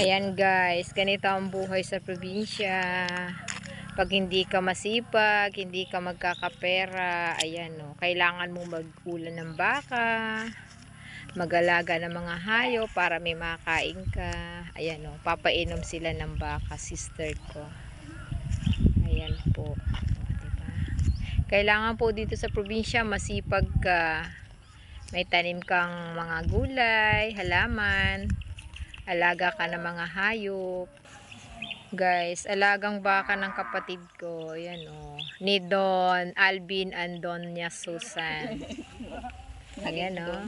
Ayan guys, ganito ang buhay sa probinsya. Pag hindi ka masipag, hindi ka magkakapera, ayan o, kailangan mong mag-ulan ng baka, mag-alaga ng mga hayop para may makain ka. Ayan o, papainom sila ng baka, sister ko. Ayan po. O, diba? Kailangan po dito sa probinsya masipag ka. May tanim kang mga gulay, halaman, alaga ka ng mga hayop. Guys, alagang baka ng kapatid ko. Ayan o. Ni Don Alvin and Donya Susan. Ayan o.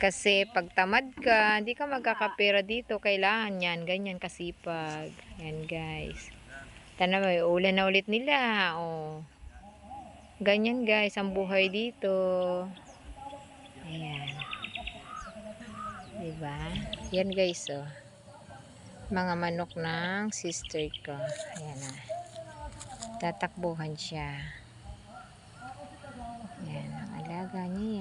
Kasi pag tamad ka, hindi ka magkakapera dito. Kailangan yan. Ganyan kasipag. Ayan guys. Tana mo, ulan na ulit nila. O. Ganyan guys, ang buhay dito. Ayan. Diba? Yan guys o. Mga manok ng sister ko. Ayan na. Tatakbuhan siya. Ayan, ang alaga niya